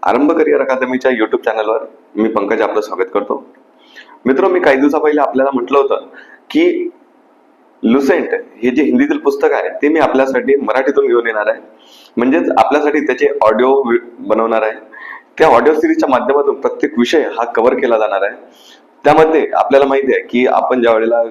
आरंभ करिअर अकादमीच्या युट्यूब चॅनलवर मी पंकज आपलं स्वागत करतो. मित्र, मी काही दिवसा पहिले आपल्याला म्हटलं होतं की लुसेंट हे जे हिंदीतील पुस्तक आहे ते मी आपल्यासाठी मराठीतून घेऊन येणार आहे. म्हणजेच आपल्यासाठी त्याचे ऑडिओ बनवणार आहे. त्या ऑडिओ सिरीजच्या माध्यमातून प्रत्येक विषय हा कव्हर केला जाणार आहे. त्यामध्ये आपल्याला माहिती आहे की आपण ज्या वेळेला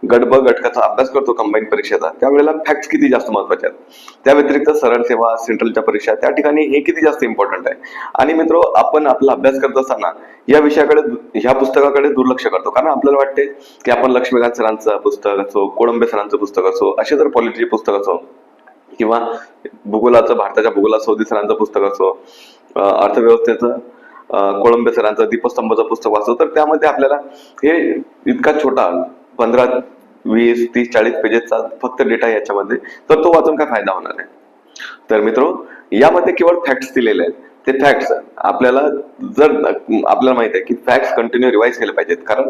गट ब घटकाचा अभ्यास करतो कंबाईन परीक्षेचा, त्यावेळेला फॅक्ट्स किती जास्त महत्वाचे आहेत. त्या व्यतिरिक्त सरळ सेवा, सेंट्रलच्या परीक्षा, त्या ठिकाणी हे किती जास्त इम्पॉर्टंट आहे. आणि मित्र, आपण आपला अभ्यास करत असताना या विषयाकडे, ह्या पुस्तकाकडे दुर्लक्ष करतो. कारण आपल्याला वाटते की आपण लक्ष्मीकांत सरांचं पुस्तक असो, कोळंबे सरांचं पुस्तक असो, असे जर पॉलिटिचे पुस्तक असो, किंवा भूगोलाचं, भारताच्या भूगोलाचं सौदी सरांचं पुस्तक असो, अर्थव्यवस्थेचं कोळंबे सरांचं दीपस्तंभाचं पुस्तक वाचतो, तर त्यामध्ये आपल्याला हे इतका छोटा 15, 20, 30, 40 पेजेसचा फक्त डेटा याच्यामध्ये, तर तो वाचून काय फायदा होणार आहे. तर मित्रो, यामध्ये केवळ फॅक्ट्स दिलेले आहेत. ते फॅक्ट्स आपल्याला, जर आपल्याला माहित आहे की फॅक्ट्स कंटिन्यू रिवाइज केले पाहिजेत, कारण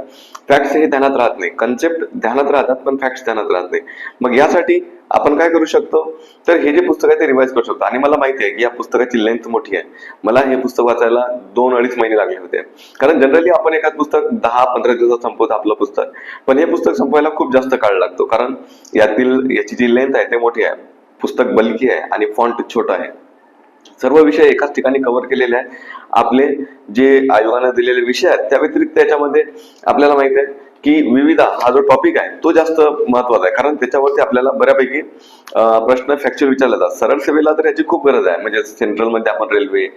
फॅक्ट्स हे ध्यानात राहत नाही, कन्सेप्ट ध्यानात राहतात पण फॅक्ट्स ध्यानात राहत नाही. मग यासाठी आपण काय करू शकतो, तर हे जे पुस्तक आहे ते रिवाइज करू शकतो. आणि मला माहिती आहे की या पुस्तकाची लेंथ मोठी आहे. मला हे पुस्तक वाचायला 2-2.5 महिने लागले होते. कारण जनरली आपण एखाद पुस्तक 10-15 दिवसात संपवतो आपलं पुस्तक, पण हे पुस्तक संपवायला खूप जास्त काळ लागतो. कारण याची जी लेंथ आहे ते मोठी आहे, पुस्तक बल्की आहे आणि फॉन्ट छोटा आहे. सर्व विषय एकाच ठिकाणी कव्हर केलेले आहे. आपले जे आयोगाने दिलेले विषय आहेत त्या व्यतिरिक्त याच्यामध्ये आपल्याला माहिती आहे की विविध हा जो टॉपिक आहे तो जास्त महत्वाचा आहे. कारण त्याच्यावरती आपल्याला बऱ्यापैकी प्रश्न फॅक्च्युअल विचारले जातात. सरळ सेवेला तर याची खूप गरज आहे. म्हणजे सेंट्रल मध्ये आपण रेल्वे,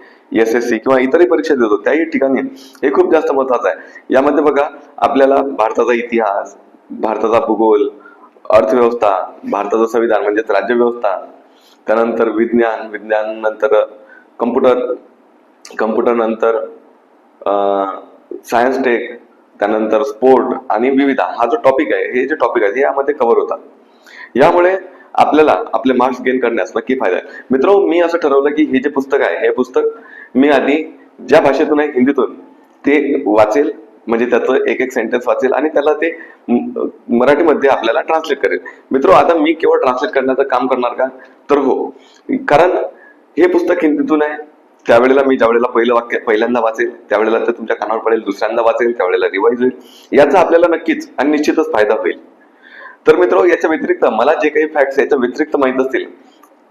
SSC किंवा इतरही परीक्षा देतो, त्याही ठिकाणी हे खूप जास्त महत्वाचं आहे. यामध्ये बघा, आपल्याला भारताचा इतिहास, भारताचा भूगोल, अर्थव्यवस्था, भारताचं संविधान म्हणजेच राज्यव्यवस्था, त्यानंतर विज्ञान नंतर कम्प्युटर नंतर सायन्स टेक, त्यानंतर स्पोर्ट आणि विविध, हा जो टॉपिक आहे, हे जे टॉपिक आहे यामध्ये कव्हर होतात. यामुळे आपल्याला आपले मार्क्स गेन करण्यास नक्की फायदा आहे. मित्र, मी असं ठरवलं की हे जे पुस्तक आहे, हे पुस्तक मी आधी ज्या भाषेतून आहे हिंदीतून ते वाचेल. म्हणजे त्याचं एक सेंटेन्स वाचेल आणि त्याला ते मराठीमध्ये आपल्याला ट्रान्सलेट करेल. मित्र, आता मी केवळ ट्रान्सलेट करण्याचं काम करणार का, तर हो, कारण हे पुस्तक हिंदीतून आहे. त्यावेळेला मी ज्या वेळेला पहिलं वाक्य पहिल्यांदा वाचेल त्यावेळेला ते तुमच्या कानावर पडेल, दुसऱ्यांदा वाचेल त्यावेळेला रिवाइज होईल. याचा आपल्याला नक्कीच आणि निश्चितच फायदा होईल. तर मित्र, याच्या व्यतिरिक्त मला जे काही फॅक्ट्स याच्या व्यतिरिक्त माहित असतील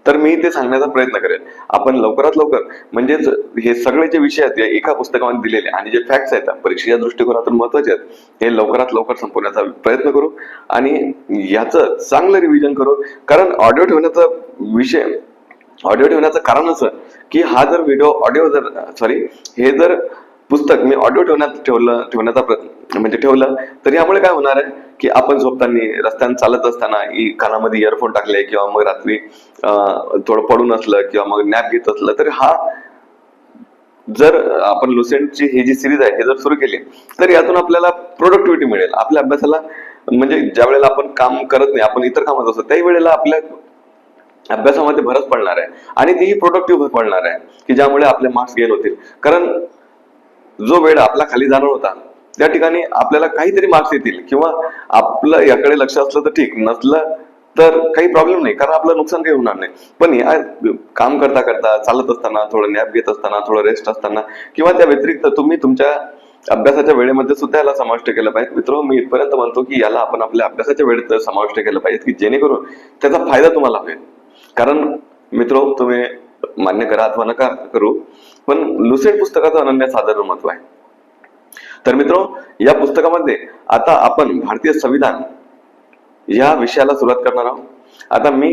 तर मी ते सांगण्याचा प्रयत्न करेन. आपण लवकरात लवकर, म्हणजेच हे सगळे जे विषय आहेत एका पुस्तकामध्ये दिलेले आणि जे फॅक्ट्स आहेत परीक्षेच्या दृष्टिकोनातून महत्वाचे आहेत, हे लवकरात लवकर संपवण्याचा प्रयत्न करू आणि याचं चांगलं रिव्हिजन करू. कारण ऑडिओ ठेवण्याचं कारण असं की हा जर हे जर पुस्तक मी ऑडिओ ठेवलं तर यामुळे काय होणार आहे की आपण झोपताना, रस्त्याने चालत असताना कानामध्ये इयरफोन टाकले किंवा मग रात्री थोडं पडून असलं किंवा मग नॅप घेत असलं, तर हा जर आपण लुसेंटची ही जी सिरीज आहे हे जर सुरू केली तर यातून आपल्याला प्रोडक्टिव्हिटी मिळेल. आपल्या अभ्यासाला, म्हणजे ज्या वेळेला आपण काम करत नाही, आपण इतर कामात असतो, त्याही वेळेला आपल्या अभ्यासामध्ये भरच पडणार आहे आणि तेही प्रोडक्टिव्ह पडणार आहे की ज्यामुळे आपले मार्क्स गेन होतील. कारण जो वेळ आपला खाली जाणार होता त्या ठिकाणी आपल्याला काहीतरी मार्क्स येतील, किंवा आपलं याकडे लक्ष असलं तर ठीक, नसलं तर काही प्रॉब्लेम नाही, कारण आपलं नुकसान काही होणार नाही. पण या काम करता करता, चालत असताना, थोडं नॅप घेत असताना, थोडं रेस्ट असताना, किंवा त्या व्यतिरिक्त तुम्ही तुमच्या अभ्यासाच्या वेळेमध्ये सुद्धा याला समाविष्ट केलं पाहिजे. मित्र, मी इथपर्यंत म्हणतो की याला आपण आपल्या अभ्यासाच्या वेळेत समाविष्ट केलं पाहिजे की जेणेकरून त्याचा फायदा तुम्हाला होईल. कारण मित्र, तुम्ही मान्य करा अथवा नका करू, पण लुसेंट पुस्तकाचं अनन्य साधारण महत्व आहे. तर मित्र, या पुस्तकामध्ये आता आपण भारतीय संविधान या विषयाला सुरुवात करणार आहोत. आता मी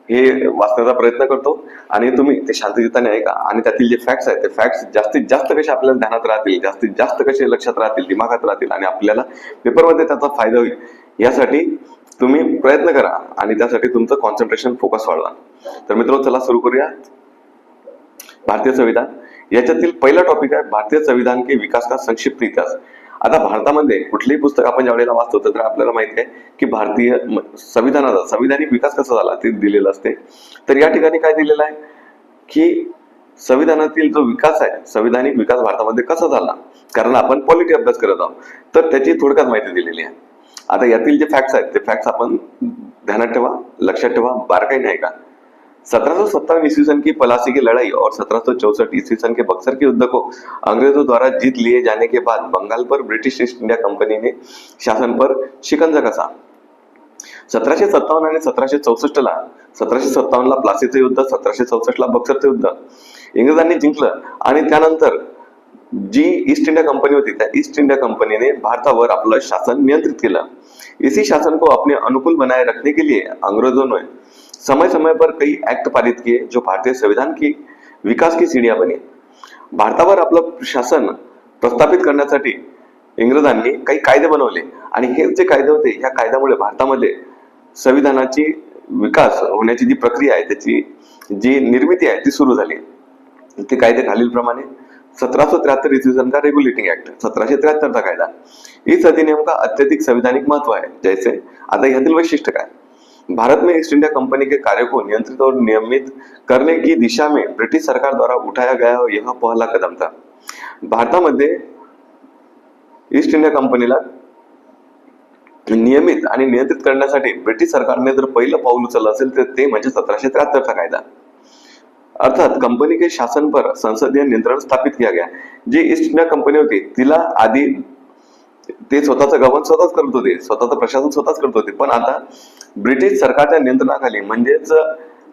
हे वाचण्याचा प्रयत्न करतो आणि तुम्ही ते शांतचित्ताने ऐका आणि त्यातील जे फॅक्ट्स आहेत ते फॅक्ट्स जास्तीत जास्त कसे आपल्याला ध्यानात राहतील, जास्तीत जास्त कसे लक्षात राहतील, दिमागात राहतील आणि आपल्याला पेपरमध्ये त्याचा फायदा होईल, यासाठी तुम्ही प्रयत्न करा आणि त्यासाठी तुमचं कॉन्सन्ट्रेशन, फोकस वाढवा. तर मित्र, चला सुरू करूया. भारतीय संविधान याच्यातील पहिला टॉपिक आहे भारतीय संविधान के विकास का संक्षिप्त इतिहास. आता भारतामध्ये कुठलेही पुस्तक आपण ज्या वेळेला वाचतो तर आपल्याला माहिती आहे की भारतीय संविधानाचा संविधानिक विकास कसा झाला ते दिलेलं असते. तर या ठिकाणी काय दिलेलं आहे की संविधानातील जो विकास आहे, संविधानिक विकास भारतामध्ये कसा झाला, कारण आपण पॉलिटी अभ्यास करत आहोत, तर त्याची थोडक्यात माहिती दिलेली आहे. आता यातील जे फॅक्ट्स आहेत ते फॅक्ट्स आपण ध्यानात ठेवा, लक्षात ठेवा, बारकाईने ऐका. 1757 ईस्वी सन की पलासी की लड़ाई और 1764 ईस्वी सन के बक्सर के युद्ध को अंग्रेजों द्वारा जीत लिए जाने के बाद बंगाल पर ब्रिटिश ईस्ट इंडिया कंपनी ने शासन पर शिकंजा कसा। 1757 आणि 1764 ला प्लासीचं युद्ध, 1764 ला बक्सरचं युद्ध इंग्रजांनी जिंकलं आणि त्यानंतर जी ईस्ट इंडिया कंपनी होती त्या ईस्ट इंडिया कंपनीने भारतावर आपलं शासन नियंत्रित केलं। इसी शासन को अपने अनुकूल बनाए रखने के लिए अंग्रेजों ने समय समय पर कई एक्ट पारित किए जो भारतीय संविधान की विकास की सीढ़ियां बनी। भारतावर आपलं शासन प्रस्थापित करण्यासाठी इंग्रजांनी काही कायदे बनवले आणि हे जे कायदे होते ह्या कायद्यामुळे भारतामध्ये संविधानाची विकास होण्याची जी प्रक्रिया आहे त्याची जी निर्मिती आहे ती सुरू झाली। ते कायदे खालीलप्रमाणे 1773 ईस्वी सन का रेगुलेटिंग एक्ट, 1773 चा कायदा। इस अधिनियम का अत्यधिक संवैधानिक महत्व है। जैसे आता ह्यातील वैशिष्ट्य काय, भारत में ईस्ट इंडिया कंपनी के कार्य को नियंत्रित और नियमित करने की दिशा में ब्रिटिश सरकार द्वारा उठाया गया यह पहला कदम था। भारतामध्ये ईस्ट इंडिया कंपनीला नियमित आणि नियंत्रित करण्यासाठी ब्रिटिश सरकारने जर पहिलं पाऊल उचललं असेल तर ते म्हणजे 1773 चा कायदा। अर्थात कंपनी के शासन पर संसदीय नियंत्रण स्थापित किया गया। जी ईस्ट इंडिया कंपनी होती तिला आधी ते स्वतःचं गव्हर्न स्वतःच करत होते, स्वतःचं प्रशासन स्वतःच करत होते, पण आता ब्रिटिश सरकारच्या नियंत्रणाखाली म्हणजेच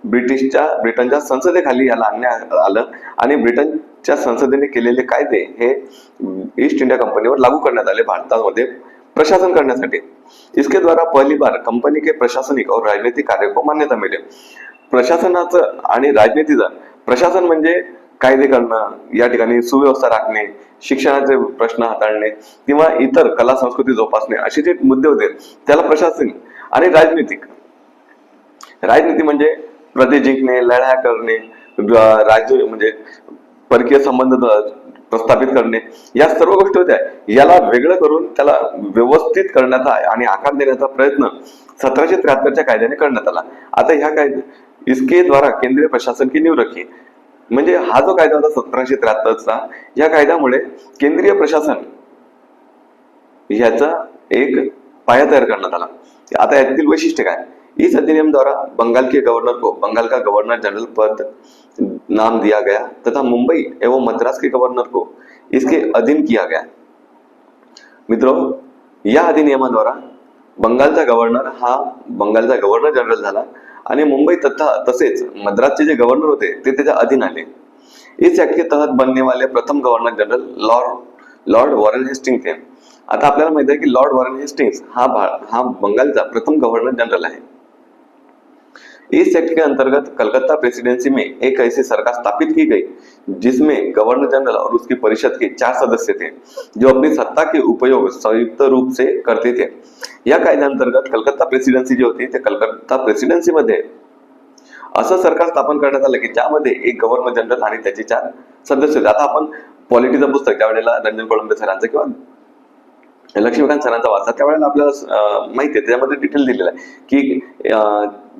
ब्रिटनच्या संसदेखाली याला आणण्यात आलं आणि ब्रिटनच्या संसदेने केलेले कायदे हे ईस्ट इंडिया कंपनीवर लागू करण्यात आले भारतामध्ये प्रशासन करण्यासाठी। इसके द्वारा पहली बार कंपनी के प्रशासनिक और राजनीतिक कार्य को मान्यता मिले। प्रशासनाचं आणि राजनीतीचं, प्रशासन म्हणजे कायदे करणं, या ठिकाणी सुव्यवस्था राखणे, शिक्षणाचे प्रश्न हाताळणे किंवा इतर कला संस्कृती जोपासणे असे जे मुद्दे होते त्याला प्रशासन। आणि राजनीती म्हणजे प्रदेश जिंकणे, लढाया करणे, राज्य म्हणजे परकीय संबंध प्रस्थापित करणे, या सर्व गोष्टी होत्या। याला वेगळं करून त्याला व्यवस्थित करण्याचा आणि आकार देण्याचा प्रयत्न 1773 कायद्याने करण्यात आला। आता ह्या कायदे इसके द्वारा केंद्रीय प्रशासन की नींव रखी, म्हणजे हा जो कायदा होता 1773 या कायद्यामुळे केंद्रीय प्रशासन ह्याचा एक पाया तयार करण्यात आला। आता यातील वैशिष्ट्य काय, इस अधिनियम द्वारा बंगाल के गवर्नर को बंगाल का गवर्नर जनरल पद नाम दिया गया तथा मुंबई एवं मद्रास के गवर्नर को इसके अधीन किया गया। मित्रों, या अधिनियमाद्वारा बंगालचा गव्हर्नर हा बंगालचा गव्हर्नर जनरल झाला आणि मुंबई तसेच मद्रासचे जे गव्हर्नर होते ते त्याच्या अधीन आले। इस एक्ट के तहत बनने वाले प्रथम governor general Lord Warren Hastings थे। आता आपल्याला माहिती आहे की लॉर्ड वॉरेन हेस्टिंग्स हा बंगालचा प्रथम गव्हर्नर जनरल आहे। इस एक्ट के अंतर्गत कलकत्ता प्रेसिडेंसी में एक ऐसी सरकार स्थापित की गई जिसमें गवर्नर जनरल और उसकी परिषद के 4 सदस्य थे जो अपनी सत्ता के उपयोग संयुक्त रूप से करते थे। या कायद्याअंतर्गत कलकत्ता प्रेसिडेन्सी जी होती त्या कलकत्ता प्रेसिडेन्सी मध्ये असं सरकार स्थापन करण्यात आलं की ज्यामध्ये एक गव्हर्नर जनरल आणि त्याचे 4 सदस्य होते। आता आपण पॉलिटिचं पुस्तक त्यावेळेला रंजन कोळंबे सरांचं किंवा लक्ष्मीकांत सरांचा वाचा त्यावेळेला आपल्याला माहिती आहे त्यामध्ये डिटेल दिलेलं आहे की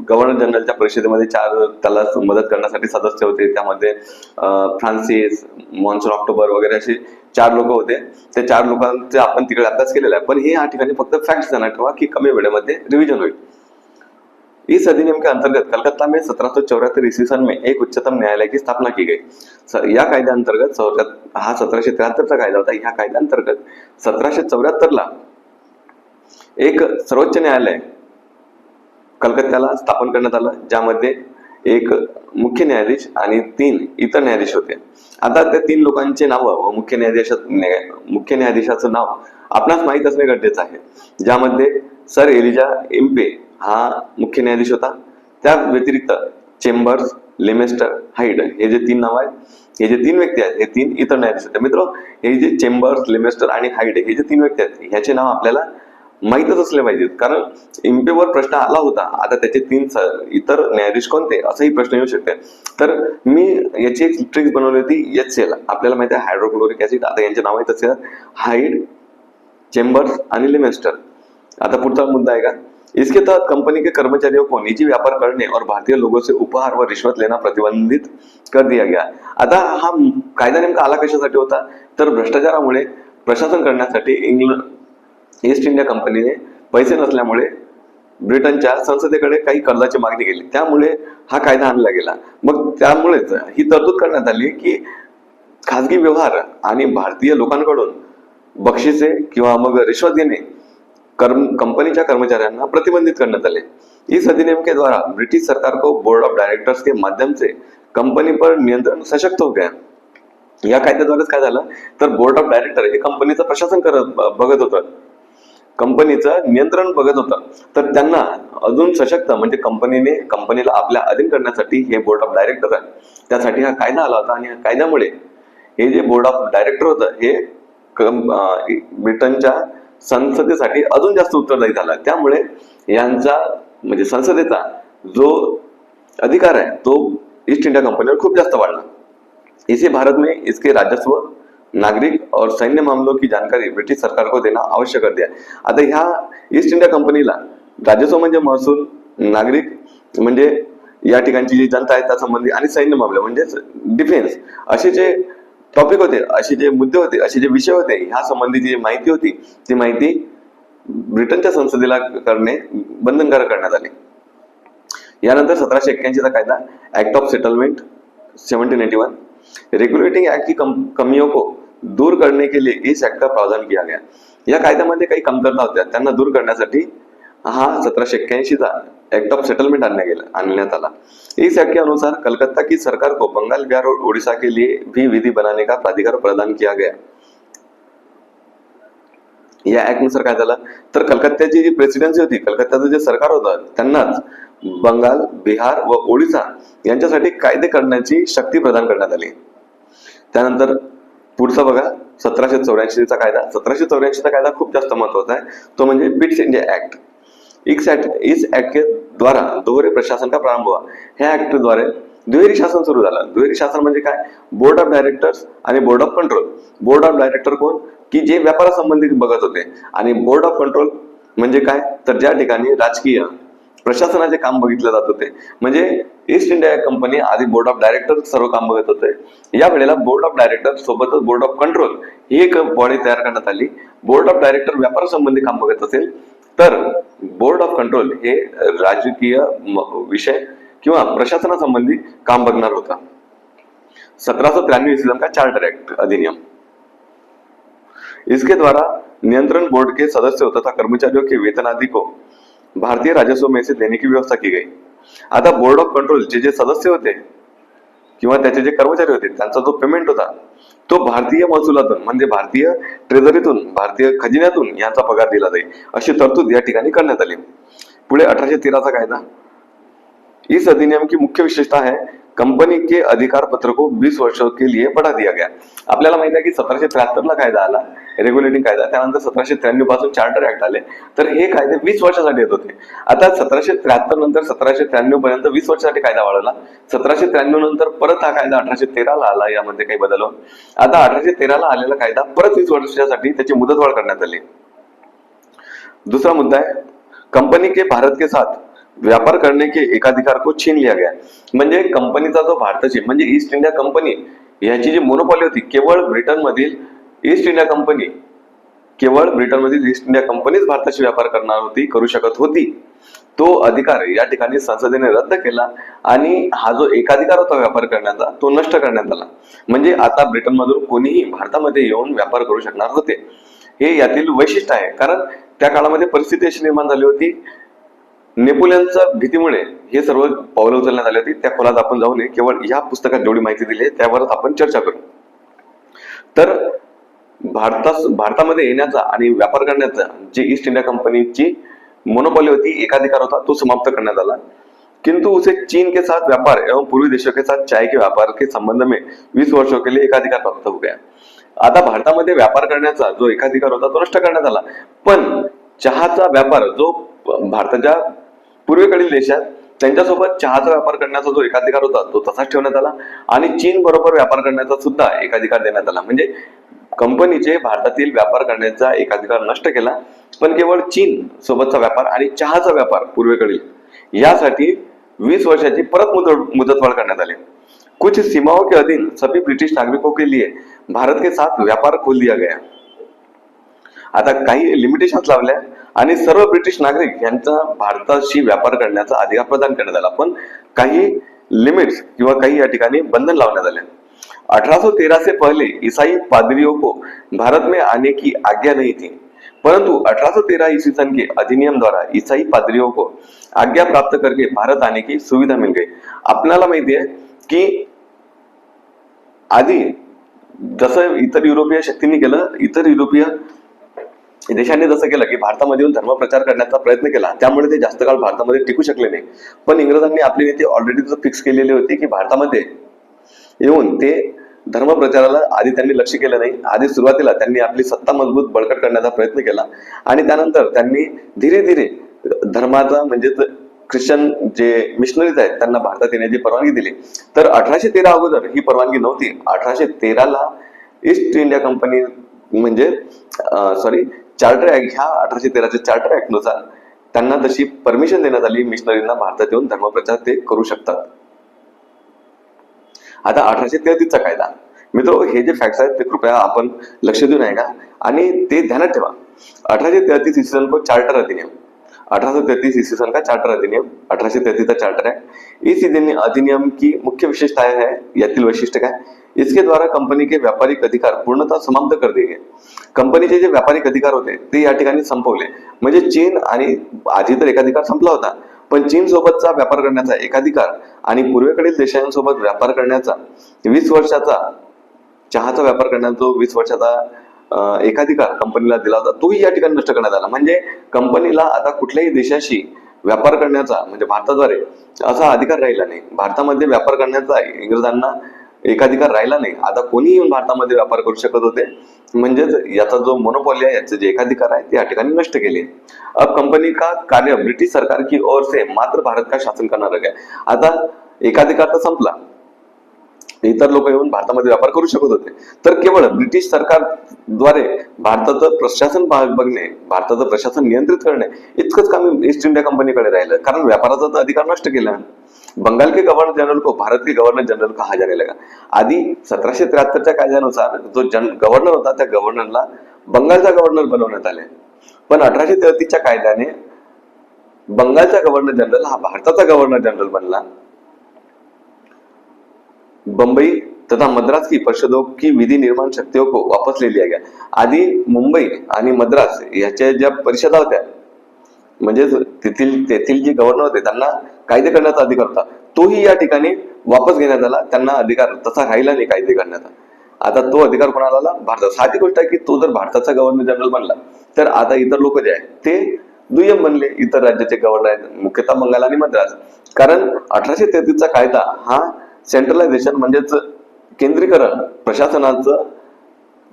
गव्हर्नर जनरलच्या परिषदेमध्ये 4 त्याला मदत करण्यासाठी सदस्य होते। त्यामध्ये फ्रान्सिस, मॉन्सर ऑक्टोबर वगैरे असे 4 लोक होते। त्या 4 लोकांचे आपण तिकडे अभ्यास केलेला आहे, पण हे या ठिकाणी फक्त फॅक्ट्स ध्यानात ठेवा की कमी वेळेमध्ये रिव्हिजन होईल। इस अधिनियम के अंतर्गत कलकत्ता में 1774 ईस्वी सन में एक उच्चतम न्यायालय की स्थापना की गई। या कायद्याअंतर्गत हा 1773 कायदा होता। ह्या कायद्याअंतर्गत 1774 ला एक सर्वोच्च न्यायालय कलकत्त्याला स्थापन करण्यात आलं ज्यामध्ये एक मुख्य न्यायाधीश आणि 3 इतर न्यायाधीश होते। आता त्या 3 लोकांचे नाव व मुख्य न्यायाधीशाचं नाव आपणास माहित असणे गरजेचं आहे, ज्यामध्ये सर एलिजा इम्पे हा मुख्य न्यायाधीश होता। त्या व्यतिरिक्त चेंबर्स, लेमेस्टर, हाइड हे जे 3 नाव आहेत, हे जे 3 व्यक्ती आहेत हे 3 इतर न्यायाधीश होते। मित्र, हे जे चेंबर्स, लेमेस्टर आणि हाइड हे जे 3 व्यक्ती आहेत ह्याचे नाव आपल्याला माहीतच असले पाहिजेत, कारण इम्पेवर प्रश्न आला होता। आता त्याचे 3 इतर न्यायाधीश कोणते असाही प्रश्न येऊ शकते। तर मी याची एक ट्रिक्स बनवली होती HCl, आपल्याला माहिती आहे हायड्रोक्लोरिक ऍसिड। आता यांचे नाव आहेत तसे हाइड, चेंबर्स आणि लेमेस्टर। आता पुढचा मुद्दा आहे का, इसके तहत कंपनी के कर्मचारियों को निजी व्यापार करने और भारतीय लोगों से उपहार व रिश्वत लेना प्रतिबंधित कर दिया गया। आता हा कायदा नेमका आला कशासाठी होता, तर भ्रष्टाचारामुळे प्रशासन करण्यासाठी ईस्ट इंडिया कंपनीने पैसे नसल्यामुळे ब्रिटनच्या संसदेकडे काही कर्जाची मागणी केली, त्यामुळे हा कायदा आणला गेला. मग त्यामुळेच ही तरतूद करण्यात आली की खाजगी व्यवहार आणि भारतीय लोकांकडून बक्षिसे किंवा मग रिश्वत देणे कंपनी के कर्मचारियों प्रतिबंधित करण्यात आले. इस अधिनियम के द्वारा ब्रिटिश सरकार को बोर्ड ऑफ डायरेक्टर्स के माध्यम से कंपनी पर नियंत्रण सशक्त हो गया. या कायद्याद्वारेच काय झालं तर बोर्ड ऑफ डायरेक्टर हे कंपनीचं प्रशासन बघत होतं, कंपनीचं नियंत्रण बघत होतं. तर त्यांना अजून सशक्त म्हणजे कंपनीला आपल्या अधीन करण्यासाठी हे बोर्ड ऑफ डायरेक्टर आहे, त्यासाठी हा कायदा आला होता. आणि या कायद्यामुळे हे जे बोर्ड ऑफ डायरेक्टर होतं हे ब्रिटनच्या संसदेसाठी अजून जास्त उत्तरदायी झाला. त्यामुळे यांचा म्हणजे संसदेचा जो अधिकार आहे तो ईस्ट इंडिया कंपनीवर खूप जास्त वाढला. इसे भारत में इसके राजस्व, नागरिक और सैन्य मामलों की जानकारी ब्रिटिश सरकार को देना आवश्यक कर दिया. आता ह्या ईस्ट इंडिया कंपनीला राजस्व म्हणजे महसूल, नागरिक म्हणजे या ठिकाणची जी जनता आहे त्या संबंधी, आणि सैन्य मामले म्हणजे डिफेन्स, असे जे टॉपिक होते, असे जे मुद्दे होते, असे जे विषय होते, ह्या संबंधी जी माहिती होती ती माहिती ब्रिटनच्या संसदेला करणे बंधनकारक करण्यात आले. यानंतर 1781 चा कायदा act of settlement 1781 regulating act की कमियों को दूर करने के लिए इस एक्ट का प्रावधान किया गया. या कायद्यामध्ये काही कमतरता होत्या, त्यांना दूर करण्यासाठी हा 1781 चा एक्ट ऑफ सेटलमेंट आणण्यात आला. इस एक्ट के अनुसार कलकत्ता की सरकार को बंगाल, बिहार और उड़ीसा के लिए भी विधि बनाने का प्राधिकार प्रदान किया गया. या ऍक्ट नुसार काय झालं तर कलकत्त्याची जी प्रेसिडेन्सी होती, कलकत्त्याचं जे सरकार होतं, त्यांनाच बंगाल, बिहार व ओडिसा यांच्यासाठी कायदे करण्याची शक्ती प्रदान करण्यात आली. त्यानंतर पुढचा बघा 1784 चा कायदा. 1784 चा कायदा खूप जास्त महत्वाचा आहे, तो म्हणजे पिट्स इंडिया ऍक्ट. इस एक्ट के द्वारा दोहरे प्रशासन का प्रारंभ हुआ. ह्या ऍक्ट द्वारे दुहेरी शासन सुरू झालं. दुहेरी शासन म्हणजे काय, बोर्ड ऑफ डायरेक्टर्स आणि board of control. Board of director कोण की जे व्यापारासंबंधित बघत होते, आणि बोर्ड ऑफ कंट्रोल म्हणजे काय तर ज्या ठिकाणी राजकीय प्रशासनाचे काम बघितले जात होते. म्हणजे ईस्ट इंडिया कंपनी आधी बोर्ड ऑफ डायरेक्टर सर्व काम बघत होते, या वेळेला बोर्ड ऑफ डायरेक्टर सोबतच बोर्ड ऑफ कंट्रोल ही एक बॉडी तयार करण्यात आली. बोर्ड ऑफ डायरेक्टर व्यापारासंबंधी काम बघत असेल तर बोर्ड ऑफ कंट्रोल हे राजकीय विषय किंवा प्रशासनासंबंधी काम बघणार होता. 1793 ईस्वी का चार्टर एक्ट अधिनियम. इसके द्वारा नियंत्रण बोर्ड के सदस्यों तथा कर्मचारियों के वेतन आदि को भारतीय राजस्व में से देने की व्यवस्था की गई. आता बोर्ड ऑफ कंट्रोल जे सदस्य होते किंवा त्याचे जे कर्मचारी होते त्यांचा जो पेमेंट होता तो भारतीय महसुलातून म्हणजे भारतीय ट्रेझरीतून, भारतीय खजिन्यातून यांचा पगार दिला जाईल अशी तरतूद या ठिकाणी करण्यात आली. पुढे 1813 चा कायदा. इस अधिनियम की मुख्य विशेषता है कंपनी के अधिकार पत्र को 20 वर्षों के लिए बढ़ा दिया गया. आपल्याला माहिती आहे की 1773 ला कायदा आला, रेग्युलेटिंग कायदा, त्यानंतर 1793 पासून चार्टर ऍक्ट आले, तर हे कायदे 20 वर्षासाठी येत होते. आता 1773 नंतर 1793 पर्यंत 20 वर्षासाठी कायदा वाढवला. 1793 नंतर परत हा कायदा 1813 ला आला, यामध्ये काही बदल होऊन आता 1813 ला आलेला कायदा परत 20 वर्षासाठी त्याची मुदतवाढ करण्यात आली. दूसरा मुद्दा है कंपनी के भारत के साथ व्यापार करने के एकाधिकार को छीन लिया गया. म्हणजे कंपनीचा जो भारताची म्हणजे ईस्ट इंडिया कंपनी याची जी मोनोपॉली होती, केवळ ब्रिटनमधील ईस्ट इंडिया कंपनीच भारताशी व्यापार करणार होती, करू शकत होती. तो अधिकार या ठिकाणी संसदेने रद्द केला आणि हा जो एकाधिकार होता व्यापार करण्याचा तो नष्ट करण्यात आला. म्हणजे आता ब्रिटनमधून कोणीही भारतामध्ये येऊन व्यापार करू शकणार होते. हे यातील वैशिष्ट्य आहे, कारण त्या काळामध्ये परिस्थिती अशी निर्माण झाली होती, नेपोलियनच्या भीतीमुळे हे सर्व पावलं उचलण्यात आली होती. त्या खोलात आपण जाऊ नये, केवळ या पुस्तकात जेवढी माहिती दिली आहे त्यावरच आपण चर्चा करू. तर भारतामध्ये येण्याचा आणि व्यापार करण्याचा जे ईस्ट इंडिया कंपनीची मोनोपॉली होती, एकाधिकार होता, तो समाप्त करण्यात आला. किंतु उसे चीन के साथ व्यापार एवं पूर्वी देशों के साथ चाय के व्यापार के संबंध में 20 वर्षों के लिए एकाधिकार प्राप्त हो गया. आता भारतामध्ये व्यापार करण्याचा जो एकाधिकार होता तो नष्ट करण्यात आला, पण चहाचा व्यापार जो भारताच्या पूर्वेकडील देशात त्यांच्यासोबत चहाचा व्यापार करण्याचा जो एकाधिकार होता तो तसाच ठेवण्यात आला आणि चीन बरोबर व्यापार करण्याचा सुद्धा एकाधिकार देण्यात आला. म्हणजे कंपनीचे भारतातील व्यापार करण्याचा एकाधिकार नष्ट केला, पण केवळ चीन सोबतचा व्यापार आणि चहाचा व्यापार पूर्वेकडील यासाठी 20 वर्षाची परत मुदतवाढ करण्यात आली. कुछ सीमाओं के अधीन सभी ब्रिटिश नागरिकों के लिए भारत के साथ व्यापार खोल दिया गया. आता काही लिमिटेशन्स लावल्या आणि सर्व ब्रिटिश नागरिक यांचा भारताशी व्यापार करण्याचा अधिकार प्रदान करण्यात आला, पण काही लिमिट्स किंवा काही या ठिकाणी बंधन लावण्यात आले। 1813 से पहले ईसाई पादरियों को भारत में आने की आज्ञा नहीं थी, परंतु 1813 ईस्वी सन के अधिनियम द्वारा ईसाई पादरियों को आज्ञा प्राप्त करके भारत आने की सुविधा मिल गई। आपल्याला माहिती आहे की आधी जसं इतर युरोपीय शक्तींनी केलं, इतर युरोपीय देशांनी जसं केलं की भारतामध्ये येऊन धर्मप्रचार करण्याचा प्रयत्न केला, त्यामुळे ते जास्त काळ भारतामध्ये टिकू शकले नाही। पण इंग्रजांनी आपली नीती ऑलरेडी फिक्स केलेली होती की भारतामध्ये येऊन ते धर्मप्रचाराला आधी त्यांनी लक्ष केलं नाही। आधी सुरुवातीला त्यांनी आपली सत्ता मजबूत बळकट करण्याचा प्रयत्न केला आणि त्यानंतर त्यांनी धीरे धीरे धर्माचा म्हणजे ख्रिश्चन जे मिशनरीज आहेत त्यांना भारतात येण्याची परवानगी दिली। तर 1813 अगोदर ही परवानगी नव्हती। 1813 ला ईस्ट इंडिया कंपनी म्हणजे चार्टर ऍक्ट, ह्या 1813 च्या चार्टर ऍक्ट नुसार त्यांना तशी परमिशन देण्यात आली, मिशनरीजना भारतात येऊन धर्मप्रचार ते करू शकतात। आता 1833 चा कायदा, मित्रो हे जे फॅक्ट्स आहेत ते कृपया आपण लक्ष देऊन ऐका आणि ते ध्यानात ठेवा। 1833 ईस्वी सन को चार्टर अधिनियम, 1833 ईस्वी सन का चार्टर अधिनियम, 1833 का चार्टर है। इस अधिनियम की मुख्य विशेषता है, यातील वैशिष्ट्य काय, इसके द्वारा कंपनी के व्यापारिक अधिकार पूर्णतः समाप्त कर दिए गए। कंपनीचे जे व्यापारिक अधिकार होते ते या ठिकाणी संपवले। म्हणजे चीन आणि आधी तर एकाधिकार संपला होता, पण चीन सोबतचा व्यापार करण्याचा एकाधिकार आणि पूर्वेकडील देशांसोबत व्यापार करण्याचा 20 वर्षाचा चहाचा व्यापार करण्याचा 20 वर्षाचा एकाधिकार कंपनीला दिला होता, तोही या ठिकाणी नष्ट करण्यात आला। म्हणजे कंपनीला आता कुठल्याही देशाशी व्यापार करण्याचा म्हणजे भारताद्वारे असा अधिकार राहिला नाही। भारतामध्ये व्यापार करण्याचा इंग्रजांना एकाधिकार राहिला नाही। आता कोणी येऊन भारतामध्ये व्यापार करू शकत होते, म्हणजेच याचा जो मोनोपॉली आहे, याचे जे एकाधिकार आहे ते या ठिकाणी नष्ट केले। अब कंपनी का कार्य ब्रिटिश सरकार की ओर से मात्र भारत का शासन करना रह गया। आता एकाधिकार तर संपला, इतर लोक येऊन भारतामध्ये व्यापार करू शकत होते, तर केवळ ब्रिटिश सरकारद्वारे भारताचं प्रशासन बघणे, भारताचं प्रशासन नियंत्रित करणे इतकंच काम ईस्ट इंडिया कंपनीकडे राहिलं, कारण व्यापाराचा अधिकार नष्ट केला। बंगाल के गवर्नर जनरल को भारत के गवर्नर जनरल कहा जाने लगा। आधी 1773 च्या कायद्यानुसार जो गव्हर्नर होता त्या गव्हर्नरला बंगालचा गव्हर्नर बनवण्यात आले, पण 1833 च्या कायद्याने बंगालचा गव्हर्नर जनरल हा भारताचा गव्हर्नर जनरल बनला। बंबई तथा मद्रास की परिषदों की विधि निर्माण शक्तियों को वापस ले लिया गया। आधी मुंबई आणि मद्रास याच्या ज्या परिषदा होत्या, म्हणजे तेथील जे गव्हर्नर होते त्यांना कायदे करण्याचा अधिकार होता, तोही या ठिकाणी वापस घेण्यात आला। त्यांना अधिकार तसा राहिला नाही कायदे करण्याचा। आता तो अधिकार कोणाला आला? भारतात। साधी गोष्ट आहे की तो जर भारताचा गव्हर्नर जनरल बनला तर आता इतर लोक जे आहेत ते दुय्यम बनले, इतर राज्याचे गव्हर्नर आहेत, मुख्यतः बंगाल आणि मद्रास। कारण 1833 चा कायदा हा सेंट्रलायझेशन म्हणजेच केंद्रीकरण, प्रशासनाचं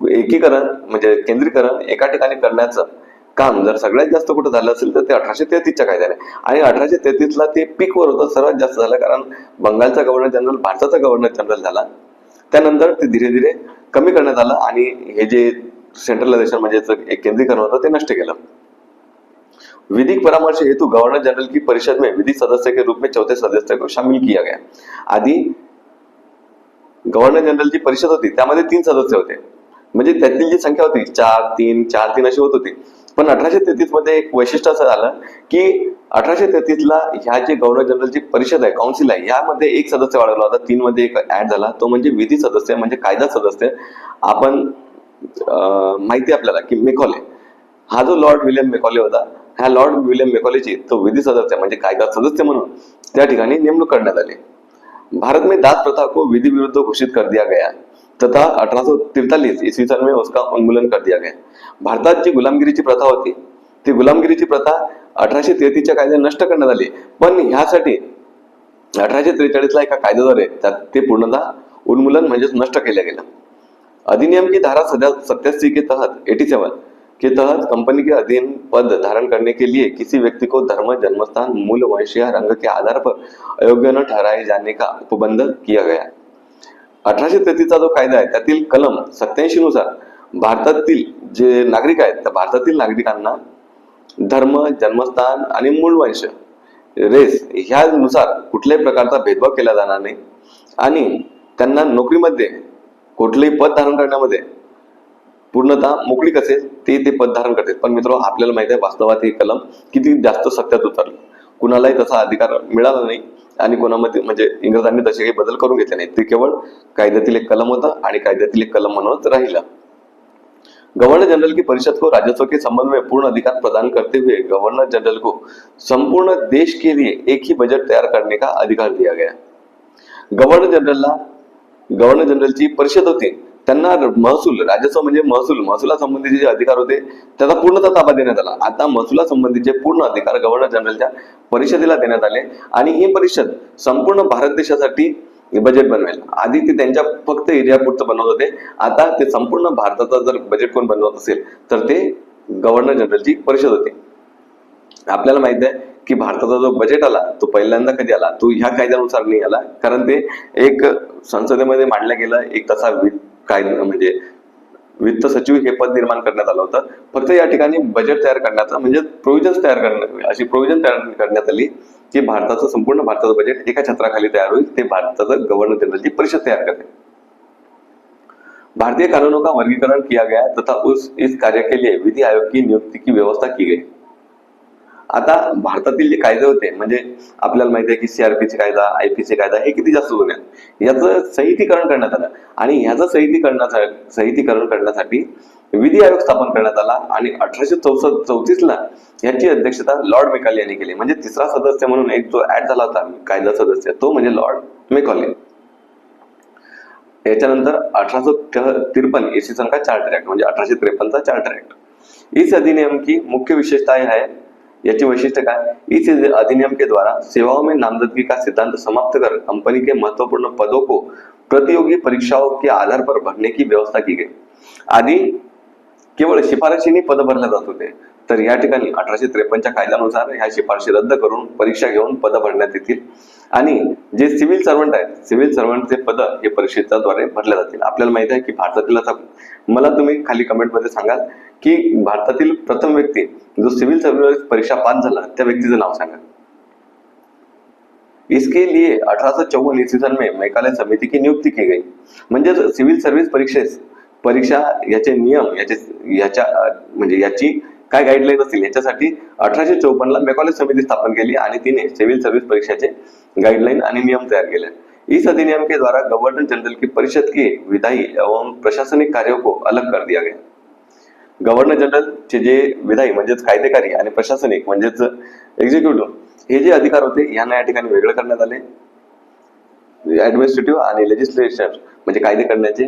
एकीकरण म्हणजे केंद्रीकरण एका ठिकाणी करण्याचं काम जर सगळ्यात जास्त कुठं झालं असेल तर ते 1833 च्या कायद्याने। आणि 1833 ला ते पीकवर होतं, सर्वात जास्त झालं, कारण बंगालचा गव्हर्नर जनरल भारताचा गव्हर्नर जनरल झाला। त्यानंतर ते धीरे धीरे कमी करण्यात आलं आणि हे जे सेंट्रलायझेशन म्हणजे केंद्रीकरण होतं ते नष्ट केलं। विधिक परामर्श हेतु गवर्नर जनरल की परिषद में विधि सदस्य के रूप में चौथे सदस्य को शामिल किया गया। आधी गव्हर्नर जनरलची परिषद होती, त्यामध्ये 3 सदस्य होते, म्हणजे त्यातील जी संख्या होती 4-3 अशी होत होती। पण 1833 मध्ये एक वैशिष्ट्य असं झालं की 1833 ला ह्या जे गव्हर्नर जनरलची परिषद आहे, काउन्सिल आहे, यामध्ये एक सदस्य वाढवला होता, 3 मध्ये एक ऍड झाला, तो म्हणजे विधी सदस्य म्हणजे कायदा सदस्य। आपण माहिती आपल्याला की मेकॉले, हा जो लॉर्ड विलियम मेकॉले होता, ह्या लॉर्ड विलियम मेकॉलेची तो विधी सदस्य म्हणजे कायदा सदस्य म्हणून त्या ठिकाणी नेमणूक करण्यात आली। भारत में दास प्रथा को विधि विरुद्ध घोषित कर दिया गया तथा 1843 ईस्वी सन में उसका उन्मूलन कर दिया गया। भारतात जी गुलामगिरीची प्रथा होती, ती गुलामगिरीची प्रथा 1833 च्या कायद्याने नष्ट करण्यात आली, पण ह्यासाठी 1843 ला एका कायद्याद्वारे ते पूर्णतः उन्मूलन म्हणजे नष्ट केलं गेलं। अधिनियम की धारा 87 के तहत 87 के तहत कंपनी के अधीन पद धारण करने के लिए किसी व्यक्ति को धर्म, जन्मस्थान, मूल वंश या रंग के आधार पर अयोग्य न ठहराए जाने का उपबंध किया गया। 1833 चा जो कायदा आहे त्यातील कलम 87 नुसार भारतातील जे नागरिक आहेत त्या भारतातील नागरिकांना धर्म, जन्मस्थान आणि मूळ वंश, रेस ह्यानुसार कुठल्याही प्रकारचा भेदभाव केला जाणार नाही आणि त्यांना नोकरीमध्ये कुठलेही पद धारण करण्यामध्ये पूर्णतः मोकळीक असेल ते पद धारण करते. पण मित्र, आपल्याला माहिती आहे वास्तवात हे कलम किती जास्त सत्यात उतरलं. कुणालाही तसा अधिकार मिळाला नाही आणि कोणामध्ये म्हणजे इंग्रजांनी तसे काही बदल करून घेतले नाही. ते केवळ कायद्यातील एक कलम होतं आणि कायद्यातील एक कलम म्हणूनच राहिलं. गवर्नर जनरल की परिषद को राजस्व के संबंध में पूर्ण अधिकार प्रदान करते हुए गवर्नर जनरल को संपूर्ण देश के लिए एक ही बजट तैयार करने का अधिकार दिया गया. गव्हर्नर जनरलची परिषद होती, त्यांना महसूल, राजस्व म्हणजे महसूला संबंधीचे जे अधिकार होते त्याचा पूर्णतः ताबा देण्यात आला. आता महसुला संबंधीचे पूर्ण अधिकार गव्हर्नर जनरलच्या परिषदेला देण्यात आले आणि ही परिषद संपूर्ण भारत देशासाठी बजेट बनवेल. आधी ते त्यांच्या फक्त एरिया पुरतं बनवत होते, आता ते संपूर्ण भारताचा जर बजेट कोण बनवत असेल तर ते गव्हर्नर जनरलची परिषद होती. आपल्याला माहित आहे की भारताचा जो बजेट आला तो पहिल्यांदा कधी आला, तो ह्या कायद्यानुसार नाही आला, कारण ते एक संसदेमध्ये मांडलं गेलं एक तसा कायदा म्हणजे वित्त सचिव हे पद निर्माण करण्यात आलं होतं. फक्त या ठिकाणी बजेट तयार करण्याचा म्हणजे प्रोव्हिजन तयार करण्यात अशी प्रोव्हिजन तयार करण्यात आली की भारताचं संपूर्ण भारताचं बजेट एका छत्राखाली तयार होईल. ते भारताचं गव्हर्नर जनरलची परिषद तयार करते. भारतीय कानूनों का वर्गीकरण किया गया तथा इस कार्य के लिए विधि आयोग की नियुक्ति की व्यवस्था की गई. आता भारतातील जे कायदे होते म्हणजे आपल्याला माहिती आहे की सीआरपीसी कायदा, आयपीसी कायदा हे किती जास्त जुने आहेत. याचं संहितीकरण करण्यात आलं आणि ह्याचं संहितीकरण करण्यासाठी विधी आयोग स्थापन करण्यात आला आणि 1834ला याची अध्यक्षता लॉर्ड मेकॉले यांनी केली. म्हणजे तिसरा सदस्य म्हणून एक जो ऍड झाला होता कायदा सदस्य तो म्हणजे लॉर्ड मेकॉले. याच्यानंतर 1853 इसवी सन का चार्टर ऍक्ट म्हणजे 1853 चा चार्टर ऍक्ट. इस अधिनियम की मुख्य विशेषता है, याची वैशिष्ट्य काय, इस अधिनियम के द्वारा सेवाओं में नामजदगी का सिद्धांत समाप्त कर कंपनी के महत्वपूर्ण पदों को प्रतियोगी परीक्षाओं के आधार पर भरने की व्यवस्था की गई. आधी केवळ शिफारशीने पद भरले जात होते, तर या ठिकाणी 1853च्या कायद्यानुसार ह्या शिफारशी रद्द करून परीक्षा घेऊन पद भरण्यात येतील आणि जे सिव्हिल सर्वंट आहेत, सिव्हिल सर्वंटचे पद हे परीक्षेच्याद्वारे भरले जातील. आपल्याला माहिती आहे की भारतातील आता मला तुम्ही खाली कमेंटमध्ये सांगाल की भारतातील प्रथम व्यक्ती जो सिव्हिल सर्व्हिस परीक्षा पास झाला त्या व्यक्तीचं नाव सांगा. इसके लिए 1854 ईस्वी सन में मैकाले समिति की नियुक्ती की गई. म्हणजे सिव्हिल सर्व्हिस परीक्षा याचे नियम याच्या म्हणजे याची काय गाईडलाईन असतील याच्यासाठी 1854 ला मैकाले समिति स्थापन केली आणि तिने सिव्हिल सर्व्हिस परीक्षाचे गाइडलाइन आणि नियम तैयार केले. इस अधिनियम के द्वारा गवर्नर जनरल की परिषद के विधायी एवं प्रशासनिक कार्यों को अलग कर दिया गया. गव्हर्नर जनरलचे जे विधायी म्हणजेच कायदेकारी आणि प्रशासनिक म्हणजेच एक्झिक्युटिव्ह हे जे अधिकार होते यांना या ठिकाणी वेगळे करण्यात आले. ऍडमिनिस्ट्रेटिव्ह आणि लेजिस्लेचर म्हणजे कायदे करण्याचे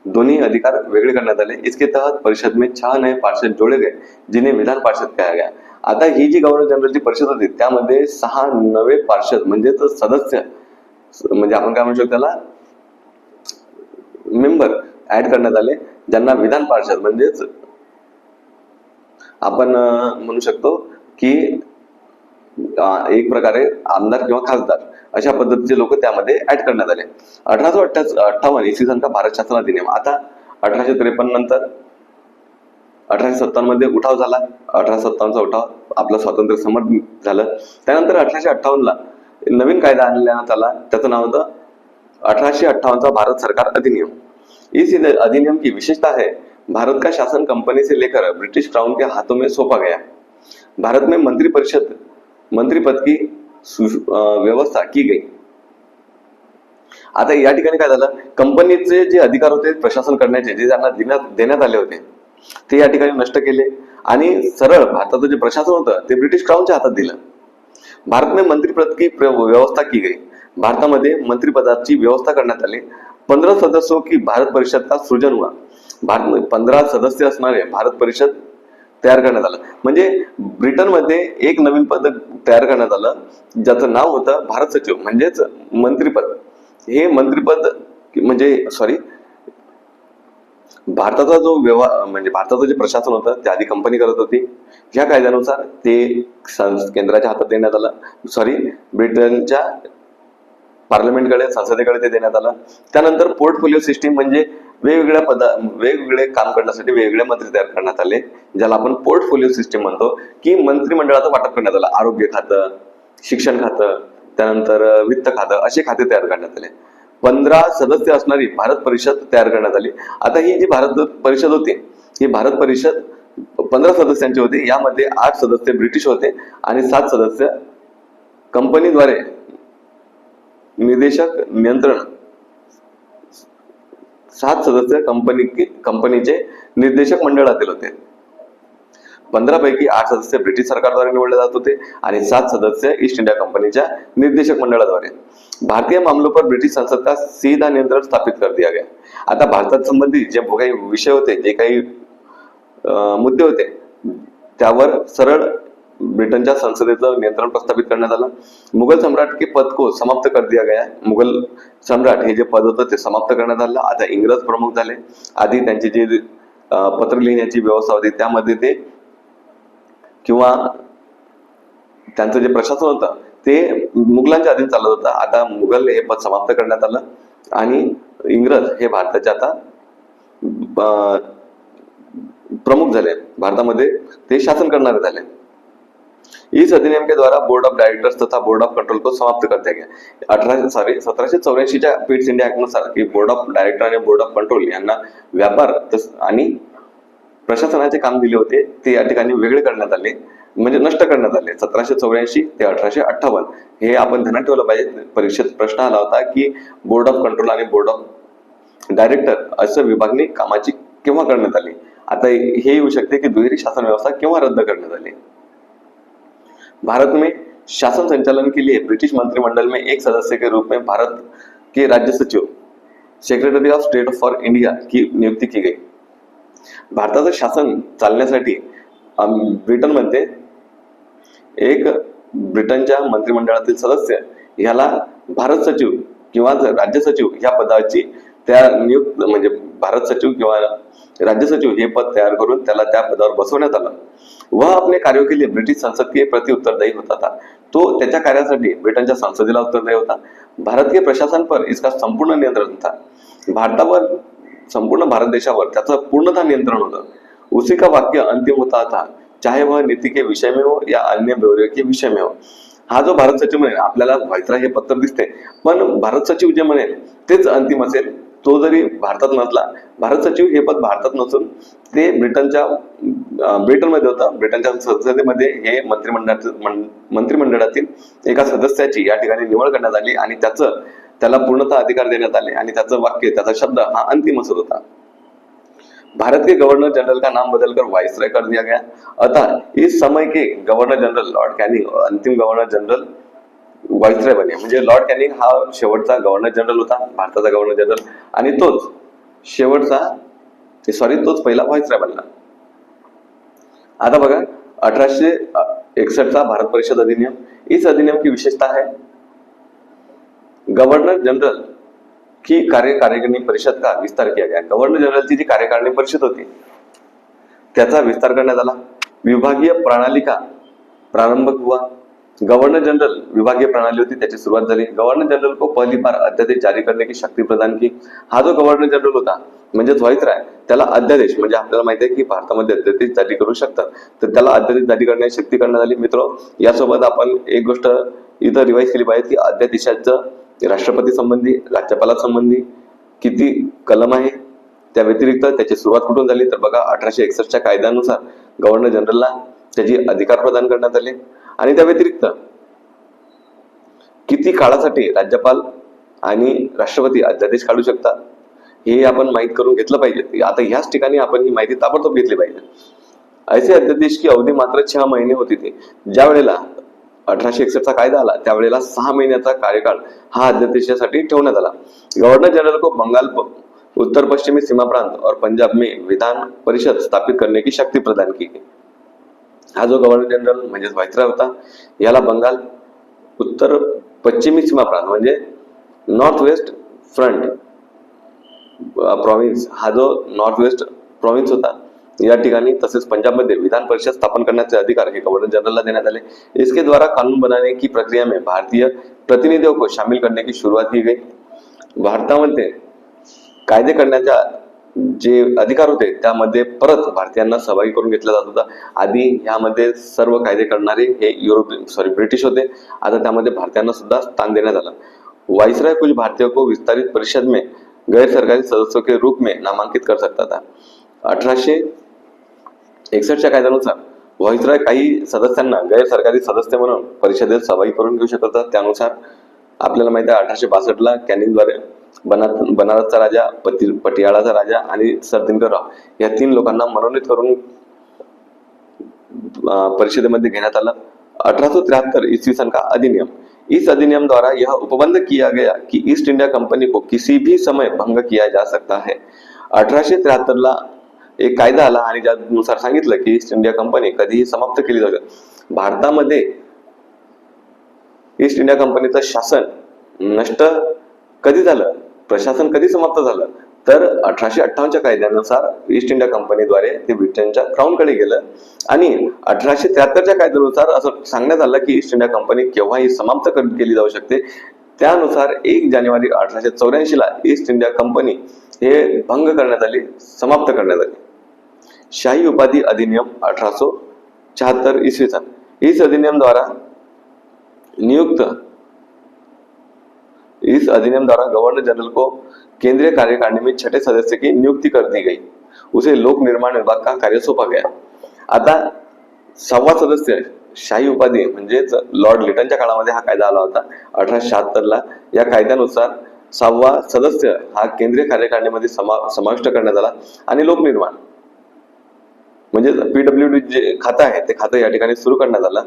दोन्ही अधिकार वेगळे करण्यात आले. इसके तहत परिषद में 6 नए पार्षद जोड़े गए जिन्हें विधान पार्षद कहा गया. आता ही जी गव्हर्नर जनरलची परिषद होती त्यामध्ये 6 नवे पार्षद म्हणजेच सदस्य म्हणजे आपण काय म्हणू शकतो त्याला मेंबर ऍड करण्यात आले, ज्यांना विधान पार्षद म्हणजेच आपण म्हणू शकतो की एक प्रकारे आमदार किंवा खासदार अशा पद्धतीचे लोक त्यामध्ये ऍड करण्यात आले. 1858 इसवी सन का भारत शासन अधिनियम. आता 1853 नंतर 1857 मध्ये उठाव झाला. 1857 चा उठाव आपलं स्वातंत्र्य समर झालं. त्यानंतर 1858 ला नवीन कायदा आणण्यात आला, त्याचं नाव होतं 1858 चा भारत सरकार अधिनियम. इस अधिनियम की विशेषता है भारत का शासन कंपनी से लेकर ब्रिटिश क्राउन के हाथों में सौंपा गया. भारत में मंत्रिपद की व्यवस्था की गई. आता या ठिकाणी काय झालं, कंपनीचे जे अधिकार होते प्रशासन करण्याचे जे त्यांना देण्यात आले होते ते या ठिकाणी नष्ट केले आणि सरळ भारताचं जे प्रशासन होतं ते ब्रिटिश क्राउनच्या हातात दिलं. भारत में मंत्रिपद की व्यवस्था की गई. भारतामध्ये मंत्रिपदाची व्यवस्था करण्यात आली. 15 सदस्यों की भारत परिषद का सृजन हुआ. भारत 15 सदस्य असणारे भारत परिषद तयार करण्यात आलं. म्हणजे ब्रिटनमध्ये एक नवीन पद तयार करण्यात आलं ज्याचं नाव होतं भारत सचिव म्हणजेच मंत्रिपद. हे मंत्रिपद म्हणजे भारताचा जो म्हणजे भारताचं जे प्रशासन होतं ते आधी कंपनी करत होती. ह्या कायद्यानुसार ते केंद्राच्या हातात देण्यात आलं. ब्रिटनच्या पार्लमेंटकडे संसदेकडे ते देण्यात आलं. त्यानंतर पोर्टफोलिओ सिस्टीम म्हणजे वेगवेगळे काम करण्यासाठी वेगवेगळे मंत्री तयार करण्यात आले, ज्याला आपण पोर्टफोलिओ सिस्टीम म्हणतो. की मंत्रिमंडळाचं वाटप करण्यात आलं. आरोग्य खातं, शिक्षण खातं, त्यानंतर वित्त खातं असे खाते तयार करण्यात आले. 15 सदस्य असणारी भारत परिषद तयार करण्यात आली. आता ही जी भारत परिषद होती ही भारत परिषद 15 सदस्यांची होती. यामध्ये 8 सदस्य ब्रिटिश होते आणि 7 सदस्य कंपनीद्वारे निदेशक नियंत्रण 7 सदस्य कंपनीचे निर्देशक मंडळातील होते. 15 पैकी 8 सदस्य ब्रिटिश सरकारद्वारे निवडले जात होते आणि 7 सदस्य ईस्ट इंडिया कंपनीच्या निर्देशक मंडळाद्वारे. भारतीय मामलों पर ब्रिटिश संसद का सीधा नियंत्रण स्थापित कर दिया गया. आता भारतात संबंधित जे काही विषय होते, जे काही मुद्दे होते, त्यावर सरळ ब्रिटनच्या संसदेचं नियंत्रण प्रस्थापित करण्यात आलं. मुघल सम्राट के पद को समाप्त कर दिया गया. मुघल सम्राट हे जे पद होतं ते समाप्त करण्यात आलं. आता इंग्रज प्रमुख झाले. आधी त्यांची जी पत्र लिहिण्याची व्यवस्था होती त्यामध्ये ते किंवा त्यांचं जे प्रशासन होतं ते मुघलांच्या अधीन चालत होतं. आता मुघल हे पद समाप्त करण्यात आलं आणि इंग्रज हे भारताचे आता प्रमुख झाले. भारतामध्ये ते शासन करणारे झाले. इस अधिनियम के द्वारा बोर्ड ऑफ डायरेक्टर्स तथा बोर्ड ऑफ कंट्रोल को समाप्त कर दिया गया. 1784च्या पीट्स इंडिया ऍक्ट नुसार की बोर्ड ऑफ डायरेक्टर आणि बोर्ड ऑफ कंट्रोल यांना व्यापार आणि प्रशासनाचे काम दिले होते ते या ठिकाणी वेगळे करण्यात आले, म्हणजे नष्ट करण्यात आले. 1784 ते 1858 हे आपण ध्यानात ठेवलं पाहिजे. परीक्षेत प्रश्न आला होता की बोर्ड ऑफ कंट्रोल आणि बोर्ड ऑफ डायरेक्टर असं विभागणी कामाची केव्हा करण्यात आली. आता हे येऊ शकते की दुहेरी शासन व्यवस्था केव्हा रद्द करण्यात आली. भारत में शासन संचालन के लिए ब्रिटिश मंत्रिमंडल में एक सदस्य के रूप में भारत के राज्य सचिव secretary of state for India की नियुक्ती की गई. भारताचं शासन चालण्यासाठी ब्रिटनमध्ये एक ब्रिटनच्या मंत्रिमंडळातील सदस्य याला भारत सचिव किंवा राज्य सचिव या पदाची त्या नियुक्त, म्हणजे भारत सचिव किंवा राज्य सचिव हे पद तयार करून त्याला त्या पदावर बसवण्यात आलं. वह अपने कार्यों के लिए ब्रिटिश संसद के प्रति उत्तरदायी होता था. तो त्याच्या कार्यासाठी ब्रिटनच्या संसदेला उत्तरदायी होता. भारत के प्रशासन पर इसका संपूर्ण नियंत्रण था. भारतावर, संपूर्ण भारत देशावर त्याचं पूर्णतः नियंत्रण होतं. उसी का वाक्य अंतिम होता था, चाहे वह नीति के विषय में हो या अन्य ब्यौरे के विषय में हो. हा जो भारत सचिव म्हणेल, आपल्याला व्हायसराय हे पत्र दिसते, पण भारत सचिव जे म्हणेल तेच अंतिम असेल. तो जरी भारतात नसला, भारत सचिव हे पद भारतात नसून ते ब्रिटनमध्ये होतं. ब्रिटनच्या संसदेमध्ये हे मंत्रिमंडळातील एका सदस्याची या ठिकाणी निवड करण्यात आली आणि त्याला पूर्णतः अधिकार देण्यात आले आणि त्याचं वाक्य, त्याचा शब्द हा अंतिम असत होता. भारत के गवर्नर जनरल का नाम बदलकर वाइसराय कर दिया गया. अतः इस समय के गवर्नर जनरल लॉर्ड कॅनिंग अंतिम गवर्नर जनरल वाइसराय बने. म्हणजे लॉर्ड कॅनिंग हा शेवटचा गव्हर्नर जनरल होता, भारताचा गव्हर्नर जनरल, आणि तोच पहिला व्हाइसराय बनला. आता बघा 1861 भारत परिषद अधिनियम. इस अधिनियम की विशेषता है गवर्नर जनरल की कार्यकारिणी परिषद का विस्तार किया गया. गव्हर्नर जनरलची जी कार्यकारिणी परिषद होती त्याचा विस्तार करण्यात आला. विभागीय प्रणाली का प्रारंभ हुआ. गवर्नर जनरल विभागीय प्रणाली होती त्याची सुरुवात झाली. गवर्नर जनरल को पहली बार अध्यादेश जारी करने की शक्ती प्रदान की. हा जो गव्हर्नर जनरल होता म्हणजेच व्हाइसराय, त्याला अध्यादेश, म्हणजे आपल्याला माहिती आहे की भारतामध्ये अध्यादेश जारी करू शकतात, तर त्याला अध्यादेश जारी करण्याची शक्ती करण्यात आली. मित्र, यासोबत आपण एक गोष्ट इथं रिवाइज केली पाहिजे की अध्यादेशाचं राष्ट्रपती संबंधी, राज्यपाला संबंधी किती कलम आहे, त्या व्यतिरिक्त त्याची सुरुवात कुठून झाली तर बघा 1861च्या कायद्यानुसार गव्हर्नर जनरलला त्याची अधिकार प्रदान करण्यात आले आणि त्या व्यतिरिक्त किती काळासाठी राज्यपाल आणि राष्ट्रपती अध्यादेश काढू शकतात हे आपण माहित करून घेतलं पाहिजे. आता ह्याच ठिकाणी आपण ही माहिती ताबडतोब घेतली पाहिजे. ऐसे अध्यादेश की अवधी मात्र 6 महिने होती थी. ज्या वेळेला 1861चा कायदा आला त्यावेळेला 6 महिन्याचा कार्यकाळ हा अध्यादेशासाठी ठेवण्यात आला. गवर्नर जनरल को बंगाल, उत्तर पश्चिमी सीमा प्रांत और पंजाब में विधान परिषद स्थापित करने की शक्ती प्रदान की. हा जो गव्हर्नर जनरल म्हणजे व्हाइसराय होता याला बंगाल, उत्तर पश्चिमी सीमा प्रांत म्हणजे नॉर्थ वेस्ट फ्रंट प्रॉव्हिन्स, हा जो नॉर्थ वेस्ट प्रॉव्हिन्स होता या ठिकाणी, तसेच पंजाबमध्ये विधान परिषद स्थापन करण्याचे अधिकार हे गवर्नर जनरलला देण्यात आले. इसके द्वारा कानून बनाने की प्रक्रिया में भारतीय प्रतिनिधियों को शामिल करने की शुरुआत की गई. भारतामध्ये कायदे करण्याच्या जे अधिकार होते त्यामध्ये परत भारतीयांना सहभागी करून घेतला जात होता. आधी ह्यामध्ये सर्व कायदे करणारे हे ब्रिटिश होते. आता त्यामध्ये भारतीयांना सुद्धा स्थान देण्यात आलं. वाइसराय कुछ भारतीयों को विस्तारित परिषद में गैर सरकारी सदस्यों के रूप में नामांकित कर सकता था. 1800 61च्या कायद्यानुसार व्हाईसरॉय काही सदस्यांना गैरसरकारी सदस्य म्हणून परिषदेत सहभागी करून घेऊ शकतात. त्यानुसार आपल्याला माहिती आहे 1862ला कॅनिंगद्वारे बनारसचा राजा, पटियाळाचा राजा आणि सर दिनकरराव या 3 लोकांना मनोनीत करून परिषदेमध्ये घेण्यात आला. 1873 ईस्वी सन का अधिनियम, इस अधिनियम द्वारा यह उपबंध किया गया कि ईस्ट इंडिया कंपनी को किसी भी समय भंग किया जा सकता है. 1873ला एक कायदा आला आणि ज्यानुसार सांगितलं की ईस्ट इंडिया कंपनी कधीही समाप्त केली जाऊ शकते. भारतामध्ये ईस्ट इंडिया कंपनीचं शासन नष्ट कधी झालं, प्रशासन कधी समाप्त झालं, तर 1858च्या कायद्यानुसार ईस्ट इंडिया कंपनीद्वारे ते ब्रिटनच्या क्राऊनकडे गेलं आणि 1873च्या कायद्यानुसार असं सांगण्यात आलं की ईस्ट इंडिया कंपनी केव्हाही समाप्त केली जाऊ शकते. त्यानुसार 1 जानेवारी 1884ला ईस्ट इंडिया कंपनी हे भंग करण्यात आली, समाप्त करण्यात आली. शाही उपाधि अधिनियम 1874 ईस्वी सन, इस अधिनियम द्वारा गवर्नर जनरल को केंद्रीय कार्यकारिणी में 6ठे सदस्य की नियुक्ति कर दी गई. उसे लोक निर्माण विभाग का कार्य सौंपा गया. आता 6वा सदस्य शाही उपाधी म्हणजेच लॉर्ड लिटनच्या काळामध्ये हा कायदा आला होता 1876ला. या कायद्यानुसार 6वा सदस्य हा केंद्रीय कार्यकारिणीमध्ये समाविष्ट करण्यात आला आणि लोकनिर्माण म्हणजे PWD जे खातं आहे ते खातं या ठिकाणी सुरू करण्यात आलं.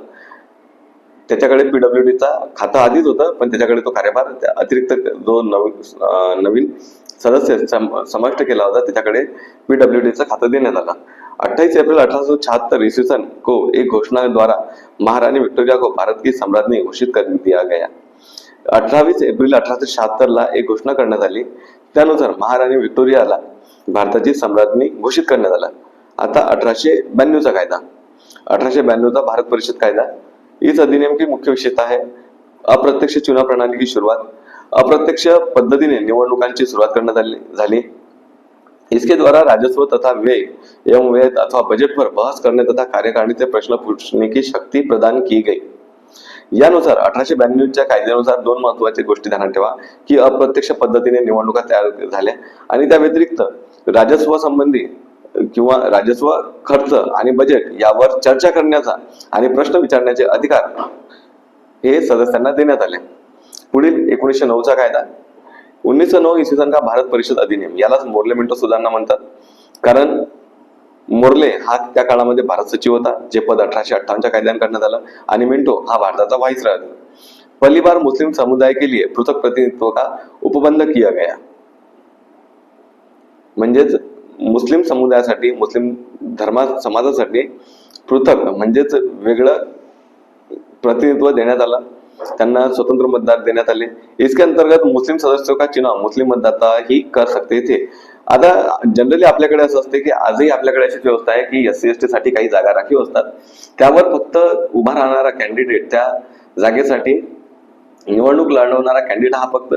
त्याच्याकडे PWDचा खाता आधीच होतं, पण त्याच्याकडे तो कार्यभार अतिरिक्त जो नवीन सदस्य समाविष्ट केला होता त्याच्याकडे PWDचं खातं देण्यात आलं. 28 अप्रैल 1876 ईस्वी सन को एक घोषणा द्वारा महारानी विक्टोरिया को भारत की सम्राज्ञी घोषित कर दिया गया. 28 एप्रिल 1876ला एक घोषणा करण्यात आली. त्यानुसार महाराणी विक्टोरियाला भारताची सम्राज्ञी घोषित करण्यात आला. आता 1892चा कायदा, 1892चा भारत परिषद कायदा. इस अधिनियम की मुख्य विशेषता है अप्रत्यक्ष चुनाव प्रणाली की सुरुवात. अप्रत्यक्ष पद्धतीने निवडणुकांची सुरुवात करण्यात झाली. इसके द्वारा राजस्व तथा व्यय एवं व्यय अथवा बजट पर बहस करने तथा कार्यकारिणी से प्रश्न पूछने की शक्ती प्रदान की गई. यानुसार 1892च्या कायद्यानुसार 2 महत्वाच्या गोष्टी ध्यानात ठेवा की अप्रत्यक्ष पद्धतीने निवडणुका तयार झाल्या आणि त्या व्यतिरिक्त राजस्व संबंधी किंवा राजस्व खर्च आणि बजेट यावर चर्चा करण्याचा आणि प्रश्न विचारण्याचे अधिकार हे सदस्यांना देण्यात आले. पुढील 1909चा कायदा. 1909 ईस्वी सन का भारत परिषद अधिनियम, यालाच मोर्ले मिंटो सुधारणा म्हणतात. कारण मोर्ले हा त्या काळामध्ये भारत सचिव होता, जे पद 1858च्या कायद्याने करण्यात आलं आणि मिंटो हा भारताचा व्हाईसरॉय होता. पहली बार मुस्लिम समुदाय के लिए पृथक प्रतिनिधित्व का उपबंध किया गया. म्हणजेच मुस्लिम समुदायासाठी, मुस्लिम समाजासाठी पृथक म्हणजेच वेगळं प्रतिनिधित्व देण्यात आलं. त्यांना स्वतंत्र मतदार देण्यात आले. इसके अंतर्गत मुस्लिम सदस्यों का चुनाव मुस्लिम मतदाता ही कर सकते थे. आता जनरली आपल्याकडे असं असते की आजही आपल्याकडे अशीच व्यवस्था आहे की SC/ST साठी काही जागा राखीव असतात. त्यावर फक्त उभा राहणारा कॅन्डिडेट, त्या जागेसाठी निवडणूक लढवणारा कॅन्डिडेट हा फक्त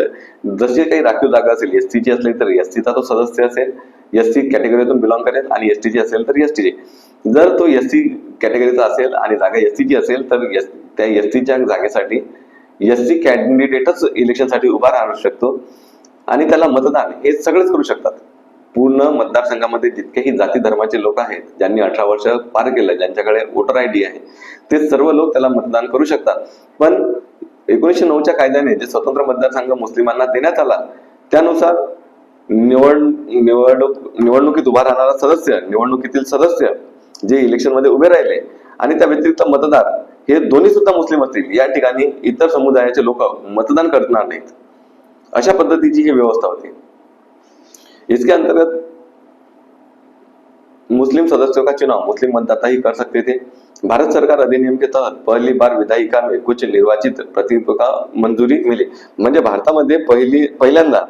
जशी काही राखीव जागा असेल, SCची असली तर SCचा तो सदस्य असेल, SC कॅटेगरीतून बिलॉंग करेल, आणि STची असेल तर STची. जर तो SC कॅटेगरीचा असेल आणि जागा SCची असेल तर त्या SCच्या जागेसाठी SC कॅन्डिडेटच इलेक्शनसाठी उभा राहू शकतो आणि त्याला मतदान हे सगळेच करू शकतात. पूर्ण मतदारसंघामध्ये जितकेही जाती धर्माचे लोक आहेत, ज्यांनी 18 वर्ष पार केलं, ज्यांच्याकडे वोटर ID आहे, ते सर्व लोक त्याला मतदान करू शकतात. पण 1909च्या कायद्याने जे स्वतंत्र मतदारसंघ मुस्लिमांना देण्यात आला, त्यानुसार निवडणुकीत उभा राहणारा सदस्य, निवडणुकीतील सदस्य जे इलेक्शन मध्ये उभे राहिले आणि त्या व्यतिरिक्त मतदार हे दोन्ही सुद्धा मुस्लिम असतील, या ठिकाणी इतर समुदायाचे लोक मतदान करणार नाहीत. अशा पद्धतीची ही व्यवस्था होती. इसके अंतर्गत मुस्लिम सदस्यों का चुनाव मुस्लिम मतदाता ही कर सकते थे. भारत सरकार अधिनियम के तहत पहली बार विधायिका में कुछ निर्वाचित प्रतिनिधित्व का मंजूरी मिली. म्हणजे भारतामध्ये पहिल्यांदा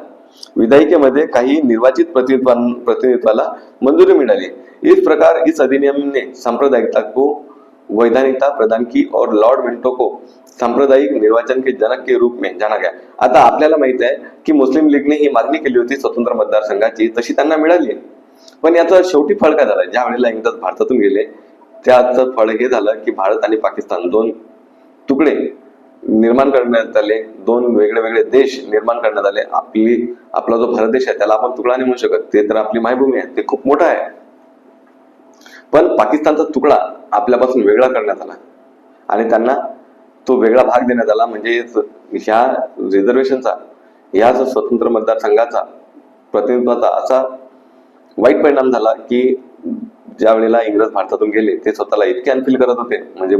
विधायिकेमध्ये काही निर्वाचित प्रतिनिधित्वाला मंजूरी मिळाली. इस प्रकार इस अधिनियम ने सांप्रदायिकता को वैधानिकता प्रदान की और लॉर्ड मिंटो को सांप्रदायिक निर्वाचन के जनक के रूप में जाना गया. आता आपल्याला माहित आहे की मुस्लिम लीगने ही मागणी केली होती स्वतंत्र मतदारसंघाची, तशी त्यांना मिळाली. पण याचं शेवटी फळ काय झालं, ज्या वेळेला इंग्रज भारतातून गेले त्याचं फळ हे झालं की भारत आणि पाकिस्तान 2 तुकडे निर्माण करण्यात आले, 2 वेगळे वेगळे देश निर्माण करण्यात आले. आपला जो भारत देश आहे त्याला आपण तुकडा नाही म्हणू शकत, ते तर आपली मायभूमी आहे, ते खूप मोठा आहे. पण पाकिस्तानचा तुकडा आपल्यापासून वेगळा करण्यात आला आणि त्यांना तो वेगळा भाग देण्यात आला. म्हणजे ह्या रिझर्वेशनचा, ह्याच स्वतंत्र मतदारसंघाचा प्रतिनिधित्वाचा असा वाईट परिणाम झाला की ज्या वेळेला इंग्रज भारतातून गेले ते स्वतःला इतके अनफील करत होते, म्हणजे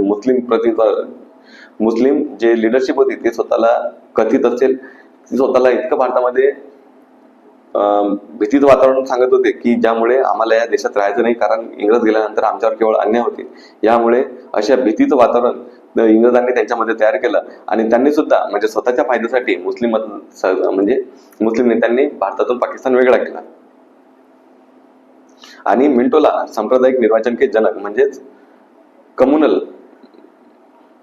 मुस्लिम जे लिडरशिप होती ते स्वतःला कथित असेल स्वतःला इतकं भारतामध्ये भीतीचं वातावरण सांगत होते की ज्यामुळे आम्हाला या देशात राहायचं नाही, कारण इंग्रज गेल्यानंतर आमच्यावर केवळ अन्याय होते. यामुळे अशा भीतीचं वातावरण इंग्रजांनी त्यांच्यामध्ये तयार केलं आणि त्यांनी सुद्धा म्हणजे स्वतःच्या फायद्यासाठी मुस्लिम नेत्यांनी भारतातून पाकिस्तान वेगळा केला. आणि मिंटोला सांप्रदायिक निर्वाचन के जनक म्हणजेच कम्युनल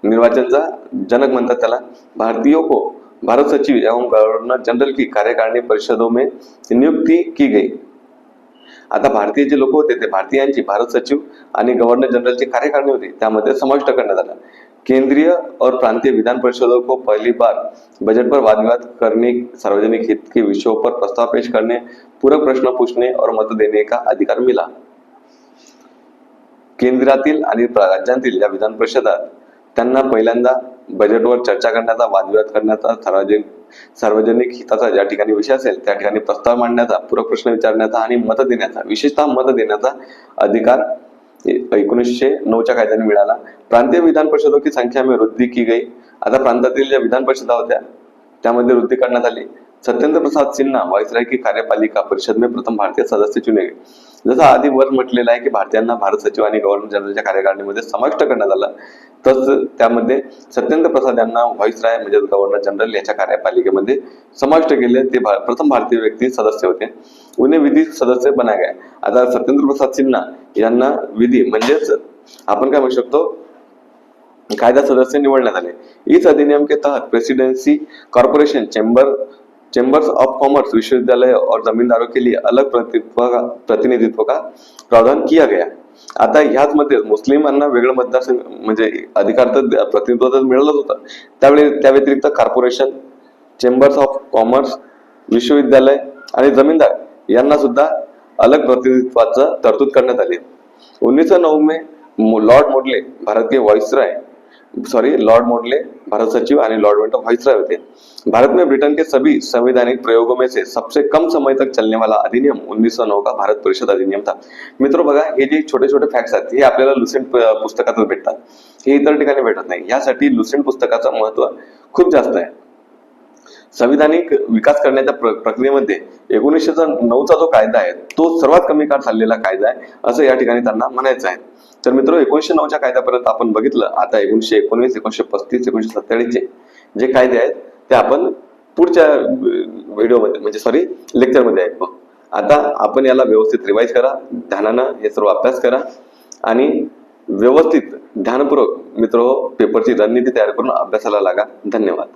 निर्वाचनचा जनक म्हणतात त्याला. भारतीयों को भारत सचिव एवं गवर्नर जनरल की कार्यकारिणी परिषदों में नियुक्ती की गई. आता भारतीय जे लोक होते ते भारतीयांची भारत सचिव आणि गव्हर्नर जनरलची कार्यकारिणी होती त्यामध्ये समाविष्ट करण्यात आला. केंद्रीय और प्रांतीय विधान परिषदों को पहली बार बजट पर वाद विवाद करने, सार्वजनिक हित के विषयों पर प्रस्ताव पेश करने, पूरक प्रश्न पूछने और मत देने का अधिकार मिला. केंद्रातील आणि राज्यांतील ज्या विधान परिषदात त्यांना पहिल्यांदा बजेटवर चर्चा करण्याचा, वादविवाद करण्याचा, सार्वजनिक हिताचा ज्या ठिकाणी विषय असेल त्या ठिकाणी प्रस्ताव मांडण्याचा, पूरक प्रश्न विचारण्याचा आणि मत देण्याचा, विशेषतः मत देण्याचा अधिकार 1909च्या कायद्याने मिळाला. प्रांतीय विधान परिषदों की संख्या में वृद्धि की गई. आता प्रांतातील ज्या विधान परिषदा होत्या त्यामध्ये वृद्धी करण्यात आली. सत्येंद्र प्रसाद सिन्हा वायसराय की कार्यपालिका परिषद में प्रथम भारतीय सदस्य चुने गए. जसं आधी वर म्हटलेलं आहे की भारतीयांना भारत सचिव आणि गव्हर्नर जनरलच्या कार्यकारिणीमध्ये समाविष्ट करण्यात आलं, तसं त्यामध्ये सत्येंद्र प्रसाद यांना व्हाईसराय म्हणजे गव्हर्नर जनरल याच्या कार्यपालिकेमध्ये समाविष्ट केले. ते प्रथम भारतीय व्यक्ती सदस्य होते. उन्हें विधी सदस्य बनाया गया. आता सत्येंद्र प्रसाद सिन्हा यांना विधी म्हणजेच आपण काय म्हणू शकतो कायदा सदस्य निवडण्यात आले. इस अधिनियम के तहत presidency corporation chambers of commerce, विश्वविद्यालय और जमींदारों के लिए अलग प्रतिनिधित्व का प्रावधान किया गया. आता ह्याच मध्ये मुस्लिमांना वेगळं मतदारसंघ म्हणजे अधिकार तर प्रतिनिधित्व तर मिळालंच होतं, त्यावेळी त्या व्यतिरिक्त कॉर्पोरेशन, चेंबर्स ऑफ कॉमर्स, विश्वविद्यालय आणि जमीनदार यांना सुद्धा अलग प्रतिनिधित्वाचं तरतूद करण्यात आली. 1909 में लॉर्ड मोडले भारत सचिव आणि लॉर्ड मिंटो व्हाइसराय होते. भारत में ब्रिटेन के सभी संवैधानिक प्रयोगों में से सबसे कम समय तक चलने वाला अधिनियम 1909 का भारत परिषद अधिनियम था. मित्रों बघा, हे जे छोटे छोटे फॅक्ट्स आहेत हे आपल्याला लुसेंट पुस्तकातच भेटतात, हे इतर ठिकाणी भेटत नाही. यासाठी लुसेंट पुस्तकाचं महत्व खूप जास्त आहे. संविधानिक विकास करण्याच्या प्रक्रियेमध्ये 1909चा जो कायदा आहे तो सर्वात कमी काळ चाललेला कायदा आहे असं या ठिकाणी त्यांना म्हणायचं आहे. तर मित्र 1909च्या कायद्यापर्यंत आपण बघितलं. आता 1919, 1935, 1947 जे कायदे आहेत ते आपण पुढच्या व्हिडिओमध्ये म्हणजे लेक्चरमध्ये ऐकू. आता आपण याला व्यवस्थित रिवाइज करा, ध्यानानं हे सर्व अभ्यास करा आणि व्यवस्थित ध्यानपूर्वक मित्र पेपरची रणनीती तयार करून अभ्यासाला लागा. धन्यवाद.